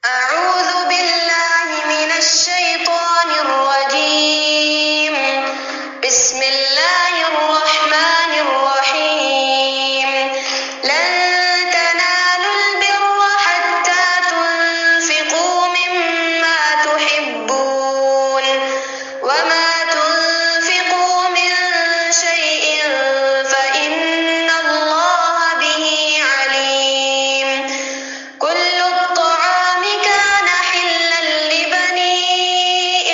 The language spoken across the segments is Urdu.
أعوذ بالله من الشيطان الرجيم. بسم الله الرحمن الرحيم. لن تنالوا البر حتى تنفقوا مما تحبون وما تنفقوا من شيء فإن الله به عليم. كل الطعام كان حلا لبني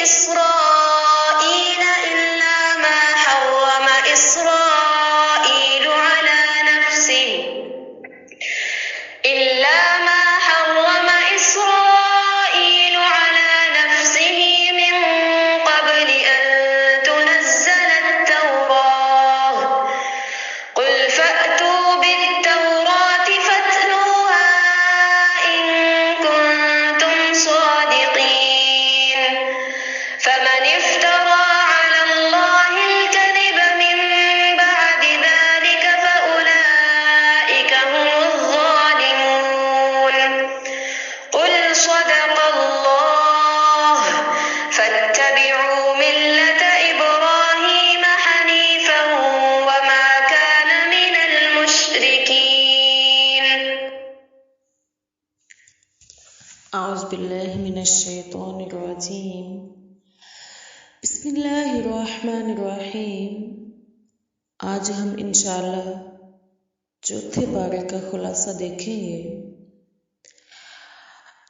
إسرائيل إلا ما حرم إسرائيل على نفسه من قبل أن تنزل التوراة. قل فأتوا بالتوراة فاتلوها إن كنتم صادقين. فمن افترى على الله الكذب من بعد ذلك فأولئك هم الظالمون. قل صدق الله. فاتبعوا ملة إبراهيم حنيفا وما كان من المشركين. اعوذ باللہ من الشیطان الرجیم. بسم اللہ الرحمن الرحیم. آج ہم انشاءاللہ چوتھے پارے کا خلاصہ دیکھیں گے.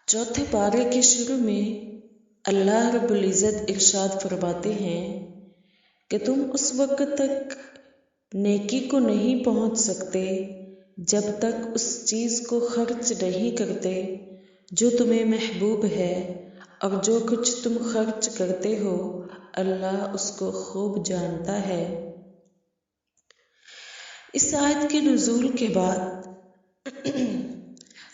چوتھے پارے کے شروع میں اللہ رب العزت ارشاد فرماتے ہیں کہ تم اس وقت تک نیکی کو نہیں پہنچ سکتے جب تک اس چیز کو خرچ نہیں کرتے جو تمہیں محبوب ہے، اور جو کچھ تم خرچ کرتے ہو اللہ اس کو خوب جانتا ہے. اس آیت کے نزول کے بعد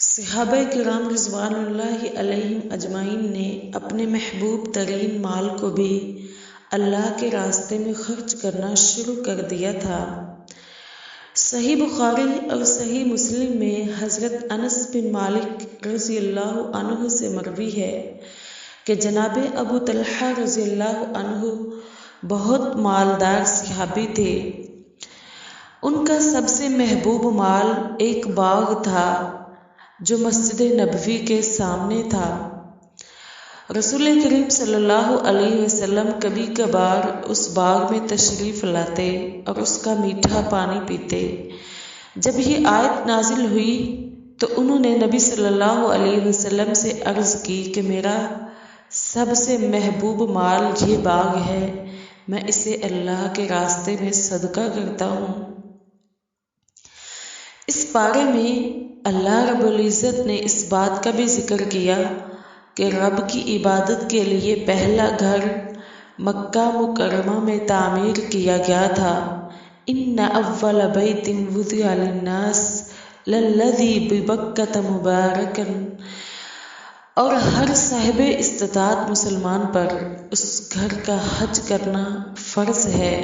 صحابہ کرام رضوان اللہ علیہم اجمعین نے اپنے محبوب ترین مال کو بھی اللہ کے راستے میں خرچ کرنا شروع کر دیا تھا. صحیح بخاری اور صحیح مسلم میں حضرت انس بن مالک رضی اللہ عنہ سے مروی ہے کہ جناب ابو طلحہ رضی اللہ عنہ بہت مالدار صحابی تھے. ان کا سب سے محبوب مال ایک باغ تھا جو مسجد نبوی کے سامنے تھا. رسول کریم صلی اللہ علیہ وسلم کبھی کبھار اس باغ میں تشریف لاتے اور اس کا میٹھا پانی پیتے. جب یہ آیت نازل ہوئی تو انہوں نے نبی صلی اللہ علیہ وسلم سے عرض کی کہ میرا سب سے محبوب مال یہ باغ ہے، میں اسے اللہ کے راستے میں صدقہ کرتا ہوں. اس پارے میں اللہ رب العزت نے اس بات کا بھی ذکر کیا کہ رب کی عبادت کے لیے پہلا گھر مکہ مکرمہ میں تعمیر کیا گیا تھا. ان اول بیت وضع للناس للذی ببکۃ مبارکا، اور ہر صاحب استطاعت مسلمان پر اس گھر کا حج کرنا فرض ہے.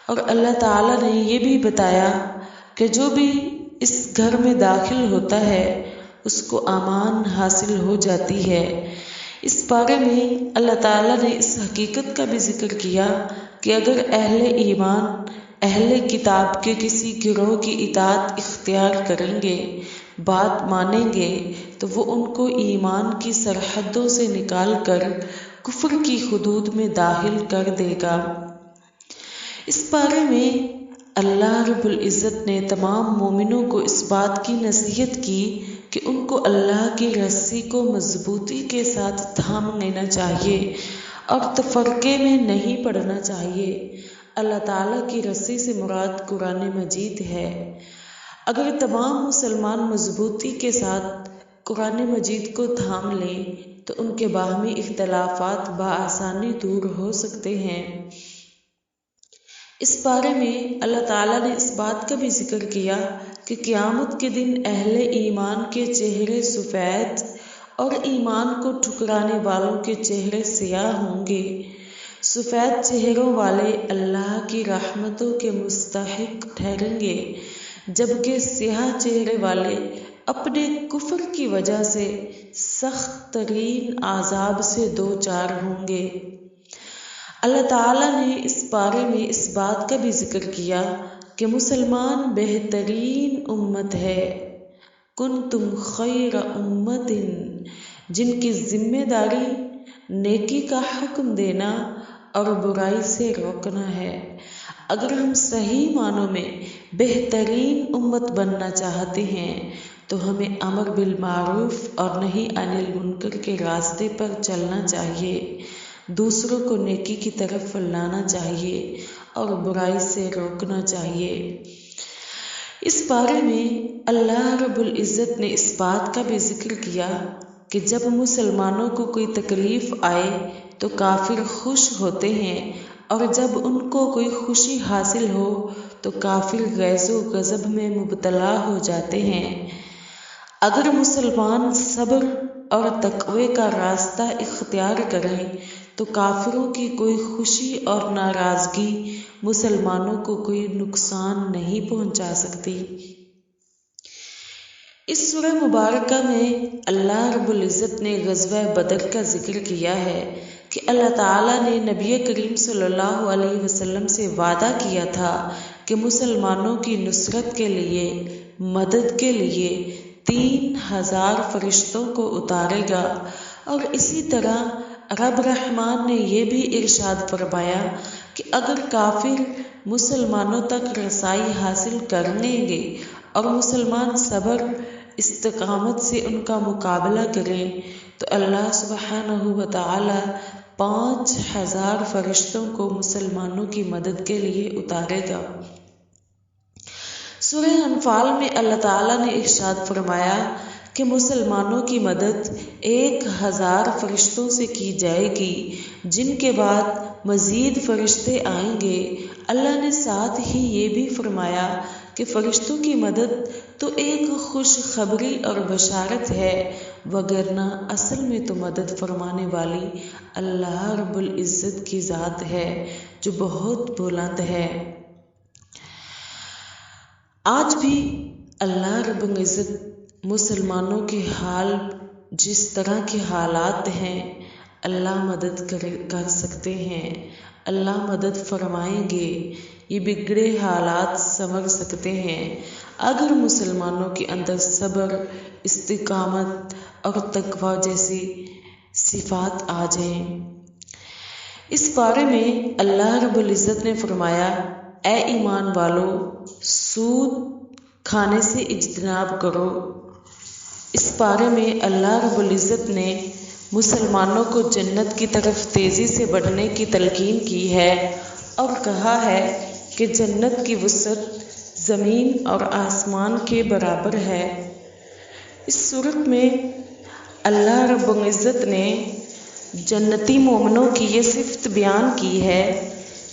اور اللہ تعالیٰ نے یہ بھی بتایا کہ جو بھی اس گھر میں داخل ہوتا ہے اس کو امان حاصل ہو جاتی ہے. اس بارے میں اللہ تعالیٰ نے اس حقیقت کا بھی ذکر کیا کہ اگر اہل ایمان اہل کتاب کے کسی گروہ کی اطاعت اختیار کریں گے، بات مانیں گے، تو وہ ان کو ایمان کی سرحدوں سے نکال کر کفر کی حدود میں داخل کر دے گا. اس بارے میں اللہ رب العزت نے تمام مومنوں کو اس بات کی نصیحت کی کہ ان کو اللہ کی رسی کو مضبوطی کے ساتھ تھام لینا چاہیے اور تفرقے میں نہیں پڑنا چاہیے. اللہ تعالیٰ کی رسی سے مراد قرآن مجید ہے. اگر تمام مسلمان مضبوطی کے ساتھ قرآن مجید کو تھام لیں تو ان کے باہمی اختلافات بآسانی دور ہو سکتے ہیں. اس بارے میں اللہ تعالیٰ نے اس بات کا بھی ذکر کیا کہ قیامت کے دن اہل ایمان کے چہرے سفید اور ایمان کو ٹھکرانے والوں کے چہرے سیاہ ہوں گے. سفید چہروں والے اللہ کی رحمتوں کے مستحق ٹھہریں گے، جبکہ سیاہ چہرے والے اپنے کفر کی وجہ سے سخت ترین عذاب سے دوچار ہوں گے۔ اللہ تعالیٰ نے اس بارے میں اس بات کا بھی ذکر کیا کہ مسلمان بہترین امت ہے، کنتم خیر امت، جن کی ذمہ داری نیکی کا حکم دینا اور برائی سے روکنا ہے۔ اگر ہم صحیح معنوں میں بہترین امت بننا چاہتے ہیں تو ہمیں امر بالمعروف اور نہی عن المنکر کے راستے پر چلنا چاہیے، دوسروں کو نیکی کی طرف لانا چاہیے اور برائی سے روکنا چاہیے۔ اس بارے میں اللہ رب العزت نے اس بات کا بھی ذکر کیا کہ جب مسلمانوں کو کوئی تکلیف آئے تو کافر خوش ہوتے ہیں، اور جب ان کو کوئی خوشی حاصل ہو تو کافر غیظ و غضب میں مبتلا ہو جاتے ہیں۔ اگر مسلمان صبر اور تقوی کا راستہ اختیار کریں تو کافروں کی کوئی خوشی اور ناراضگی مسلمانوں کو کوئی نقصان نہیں پہنچا سکتی۔ اس سورہ مبارکہ میں اللہ رب العزت نے غزوہ بدر کا ذکر کیا ہے کہ اللہ تعالیٰ نے نبی کریم صلی اللہ علیہ وسلم سے وعدہ کیا تھا کہ مسلمانوں کی نصرت کے لیے، مدد کے لیے 3000 فرشتوں کو اتارے گا، اور اسی طرح رب رحمان نے یہ بھی ارشاد فرمایا کہ اگر کافر مسلمانوں تک رسائی حاصل کر لیں گے اور مسلمان صبر استقامت سے ان کا مقابلہ کریں تو اللہ سبحانہ و تعالی 5000 فرشتوں کو مسلمانوں کی مدد کے لیے اتارے گا۔ سورہ انفال میں اللہ تعالیٰ نے ارشاد فرمایا کہ مسلمانوں کی مدد 1000 فرشتوں سے کی جائے گی، جن کے بعد مزید فرشتے آئیں گے۔ اللہ نے ساتھ ہی یہ بھی فرمایا کہ فرشتوں کی مدد تو ایک خوشخبری اور بشارت ہے، وگرنہ اصل میں تو مدد فرمانے والی اللہ رب العزت کی ذات ہے جو بہت بلند ہے۔ آج بھی اللہ رب العزت مسلمانوں کے حال جس طرح کے حالات ہیں، اللہ مدد کر سکتے ہیں، اللہ مدد فرمائیں گے، یہ بگڑے حالات سنور سکتے ہیں اگر مسلمانوں کے اندر صبر، استقامت اور تقوی جیسی صفات آ جائیں۔ اس بارے میں اللہ رب العزت نے فرمایا، اے ایمان والو، سود کھانے سے اجتناب کرو۔ اس بارے میں اللہ رب العزت نے مسلمانوں کو جنت کی طرف تیزی سے بڑھنے کی تلقین کی ہے اور کہا ہے کہ جنت کی وسعت زمین اور آسمان کے برابر ہے۔ اس صورت میں اللہ رب العزت نے جنتی مومنوں کی یہ صفت بیان کی ہے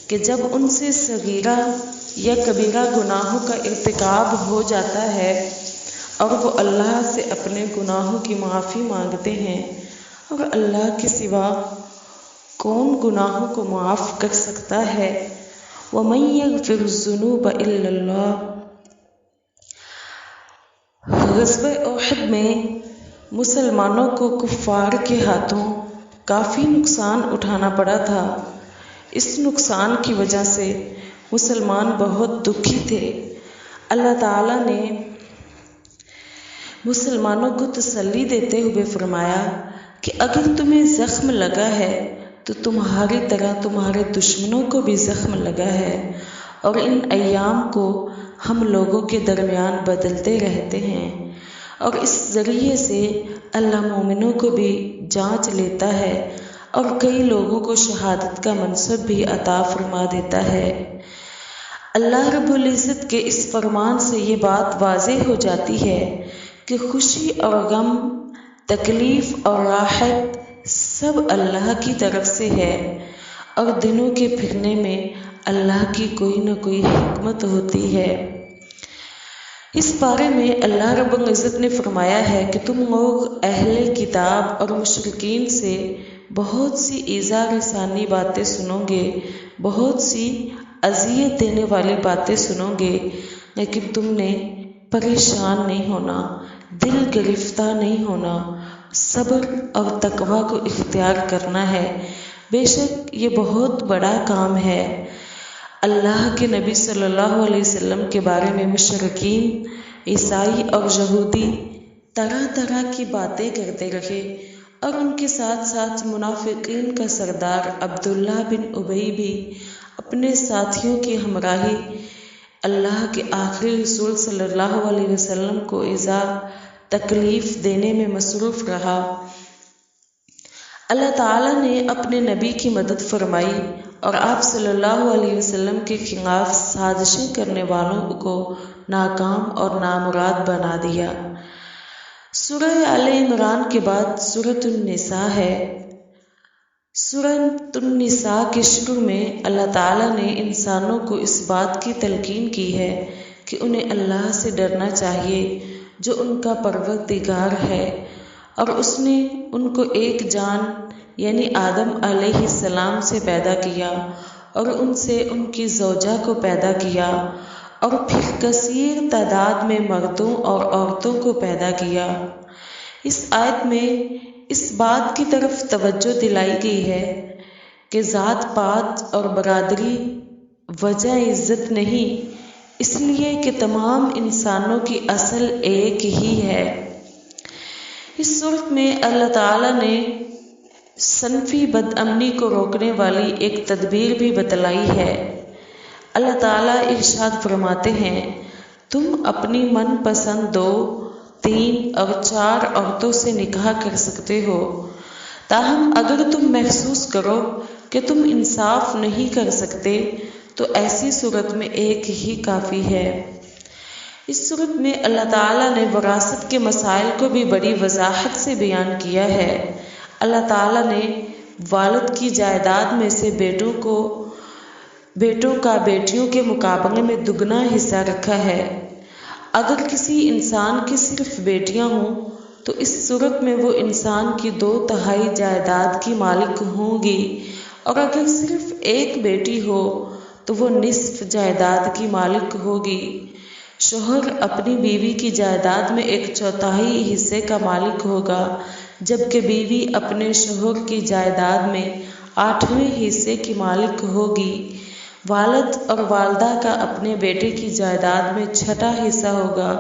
کہ جب ان سے صغیرہ یا کبیرہ گناہوں کا ارتکاب ہو جاتا ہے اور وہ اللہ سے اپنے گناہوں کی معافی مانگتے ہیں، اور اللہ کے سوا کون گناہوں کو معاف کر سکتا ہے، وَمَن يَغْفِرُ الذُّنُوبَ إِلَّا اللَّهُ۔ غزوہ احد میں مسلمانوں کو کفار کے ہاتھوں کافی نقصان اٹھانا پڑا تھا۔ اس نقصان کی وجہ سے مسلمان بہت دکھی تھے۔ اللہ تعالیٰ نے مسلمانوں کو تسلی دیتے ہوئے فرمایا کہ اگر تمہیں زخم لگا ہے تو تمہاری طرح تمہارے دشمنوں کو بھی زخم لگا ہے، اور ان ایام کو ہم لوگوں کے درمیان بدلتے رہتے ہیں، اور اس ذریعے سے اللہ مومنوں کو بھی جانچ لیتا ہے اور کئی لوگوں کو شہادت کا منصب بھی عطا فرما دیتا ہے۔ اللہ رب العزت کے اس فرمان سے یہ بات واضح ہو جاتی ہے کہ خوشی اور غم، تکلیف اور راحت سب اللہ کی طرف سے ہے، اور دنوں کے پھرنے میں اللہ کی کوئی نہ کوئی حکمت ہوتی ہے۔ اس بارے میں اللہ رب العزت نے فرمایا ہے کہ تم لوگ اہل کتاب اور مشرکین سے بہت سی ایذا رسانی باتیں سنو گے، بہت سی اذیت دینے والی باتیں سنو گے، لیکن تم نے پریشان نہیں ہونا، دل گرفتہ نہیں ہونا، صبر اور تقویٰ کو اختیار کرنا ہے۔ بے شک یہ بہت بڑا کام ہے۔ اللہ کے نبی صلی اللہ علیہ وسلم کے بارے میں مشرکین، عیسائی اور یہودی طرح طرح کی باتیں کرتے رہے، اور ان کے ساتھ ساتھ منافقین کا سردار عبداللہ بن ابی بھی اپنے ساتھیوں کی ہمراہی اللہ کے آخری رسول صلی اللہ علیہ وسلم کو ایذا تکلیف دینے میں مصروف رہا۔ اللہ تعالیٰ نے اپنے نبی کی مدد فرمائی اور آپ صلی اللہ علیہ وسلم کے خلاف سازشیں کرنے والوں کو ناکام اور نامراد بنا دیا۔ سورہ آل عمران کے بعد سورۃ النساء ہے۔ سورۃ النساء کے شروع میں اللہ تعالیٰ نے انسانوں کو اس بات کی تلقین کی ہے کہ انہیں اللہ سے ڈرنا چاہیے جو ان کا پروردگار ہے، اور اس نے ان کو ایک جان یعنی آدم علیہ السلام سے پیدا کیا اور ان سے ان کی زوجہ کو پیدا کیا، اور پھر کثیر تعداد میں مردوں اور عورتوں کو پیدا کیا۔ اس آیت میں اس بات کی طرف توجہ دلائی گئی ہے کہ ذات پات اور برادری وجہ عزت نہیں، اس لیے کہ تمام انسانوں کی اصل ایک ہی ہے۔ اس صورت میں اللہ تعالیٰ نے صنفی بد امنی کو روکنے والی ایک تدبیر بھی بتلائی ہے۔ اللہ تعالیٰ ارشاد فرماتے ہیں، تم اپنی من پسند 2، 3 اور 4 عورتوں سے نکاح کر سکتے ہو، تاہم اگر تم محسوس کرو کہ تم انصاف نہیں کر سکتے تو ایسی صورت میں ایک ہی کافی ہے۔ اس صورت میں اللہ تعالیٰ نے وراثت کے مسائل کو بھی بڑی وضاحت سے بیان کیا ہے۔ اللہ تعالیٰ نے والد کی جائیداد میں سے بیٹوں کا بیٹیوں کے مقابلے میں دگنا حصہ رکھا ہے۔ اگر کسی انسان کی صرف بیٹیاں ہوں تو اس صورت میں وہ انسان کی 2/3 جائیداد کی مالک ہوں گی، اور اگر صرف ایک بیٹی ہو تو وہ نصف جائیداد کی مالک ہوگی۔ شوہر اپنی بیوی کی جائیداد میں 1/4 حصے کا مالک ہوگا، جبکہ بیوی اپنے شوہر کی جائیداد میں 8ویں حصے کی مالک ہوگی۔ والد اور والدہ کا اپنے بیٹے کی جائیداد میں 6واں حصہ ہوگا۔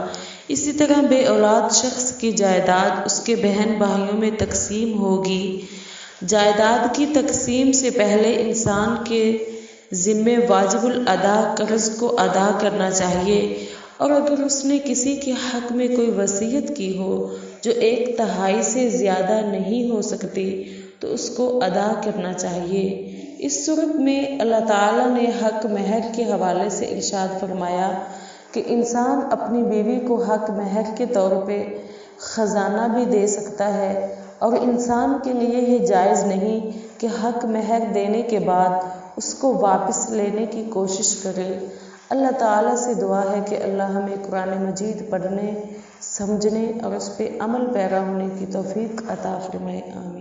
اسی طرح بے اولاد شخص کی جائیداد اس کے بہن بھائیوں میں تقسیم ہوگی۔ جائیداد کی تقسیم سے پہلے انسان کے ذمے واجب الادا قرض کو ادا کرنا چاہیے، اور اگر اس نے کسی کے حق میں کوئی وصیت کی ہو جو 1/3 سے زیادہ نہیں ہو سکتی تو اس کو ادا کرنا چاہیے۔ اس صورت میں اللہ تعالیٰ نے حق مہر کے حوالے سے ارشاد فرمایا کہ انسان اپنی بیوی کو حق مہر کے طور پہ خزانہ بھی دے سکتا ہے، اور انسان کے لیے یہ جائز نہیں کہ حق مہر دینے کے بعد اس کو واپس لینے کی کوشش کرے۔ اللہ تعالیٰ سے دعا ہے کہ اللہ ہمیں قرآن مجید پڑھنے، سمجھنے اور اس پہ عمل پیرا ہونے کی توفیق عطا فرمائے۔ آمین۔